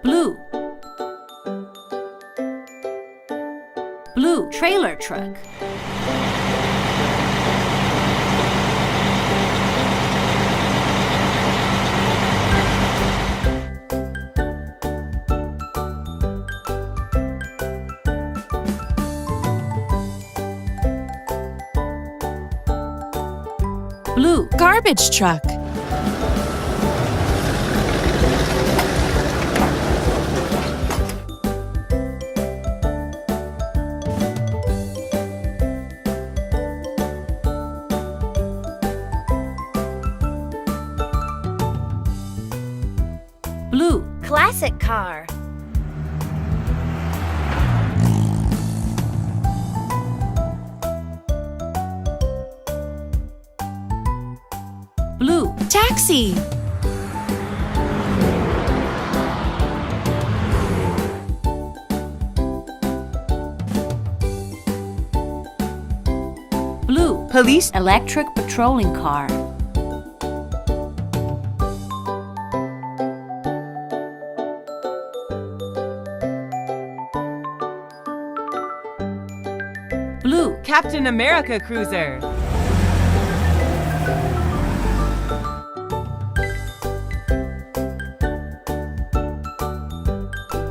Blue. Blue trailer truck. Blue Garbage truck. Blue Classic car. Blue Taxi. Blue Police. electric patrolling car. Blue Captain America cruiser.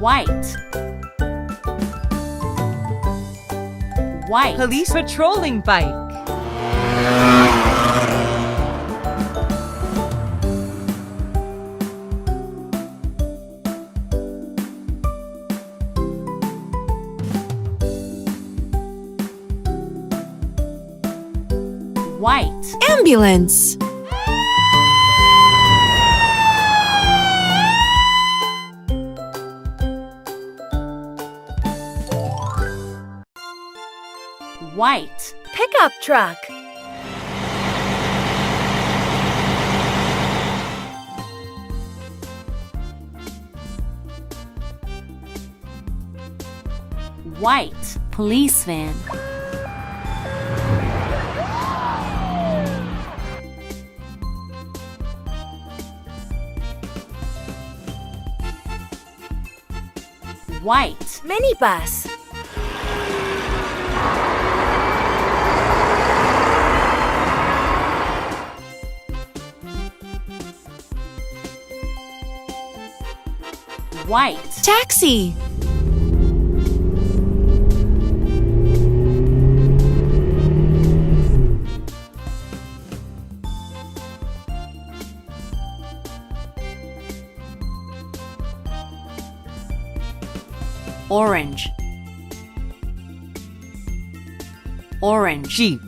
white. White Police patrolling bike. white Ambulance. white Pickup truck. white police van. White Minibus. white Taxi. orange orange Jeep.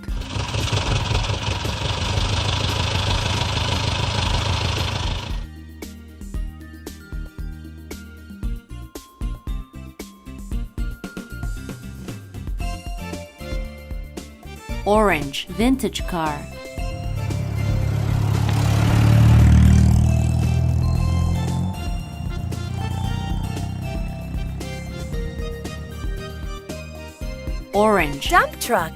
orange vintage car. Orange Dump truck.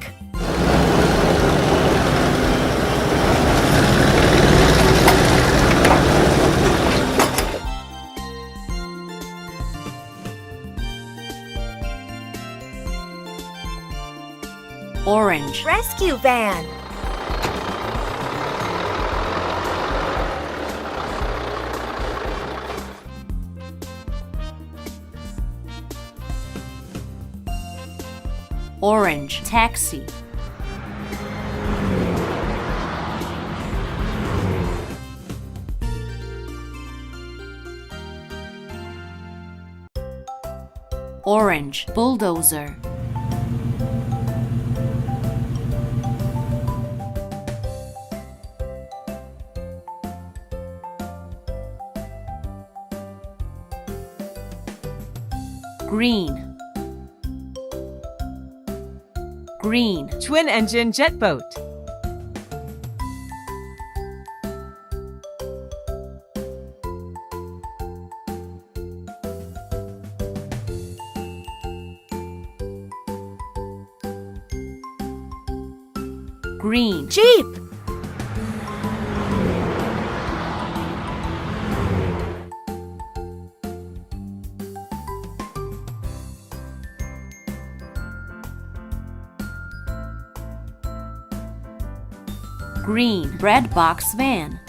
orange Rescue van. orange taxi. Orange bulldozer. Green green Twin engine jet boat. green, Jeep. green, bread box van,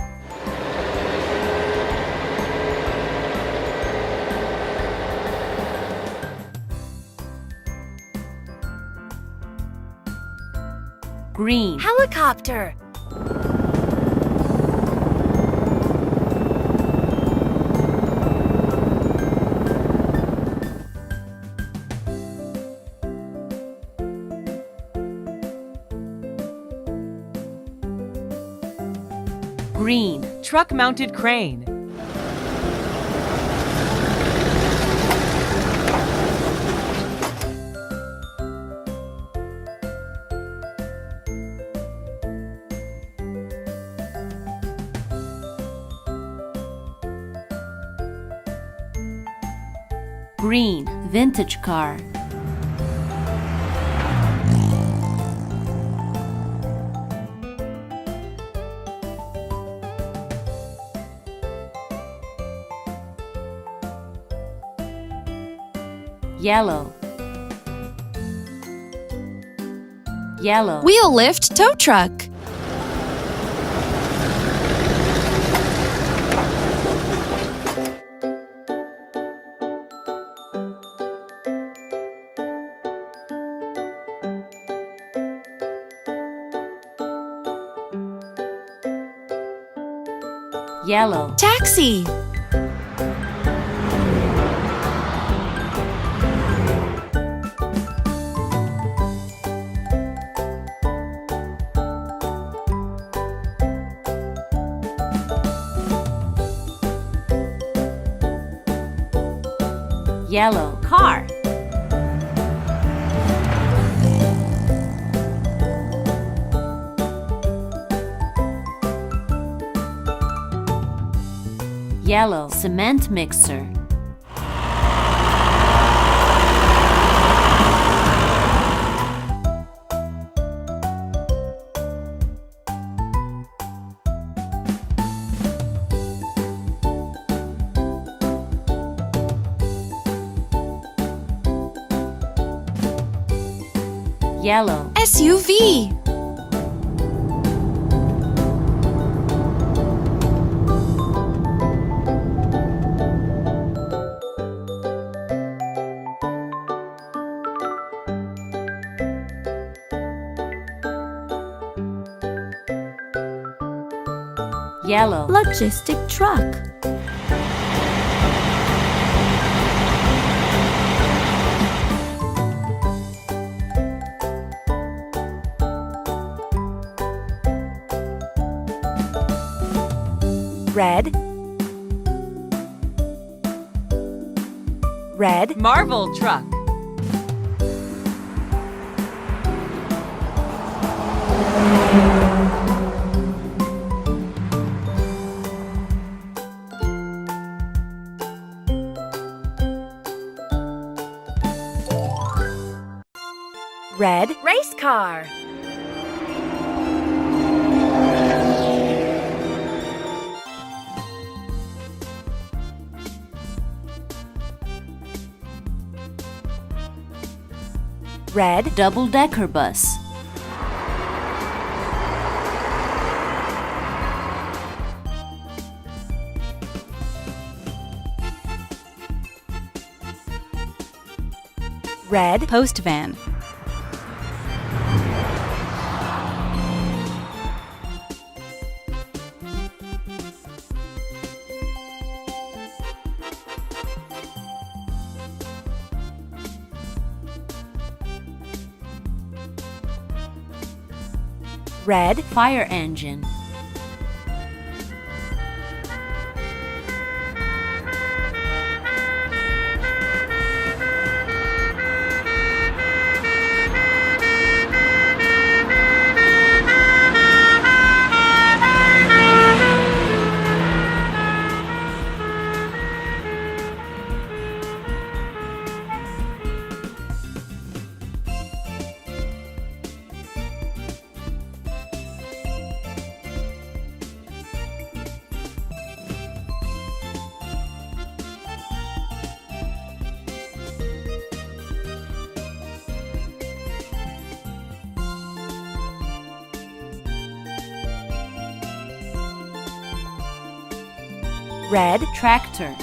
green, Helicopter. green, Truck-mounted crane. green, vintage car, yellow, yellow, Wheel lift tow truck. yellow, Taxi. yellow, car, yellow, cement mixer, yellow, SUV. yellow, Logistic truck. Red. Red. Marvel truck. Red. Race car. Red. double-decker bus, Red. post van, Red. fire engine, red, tractor,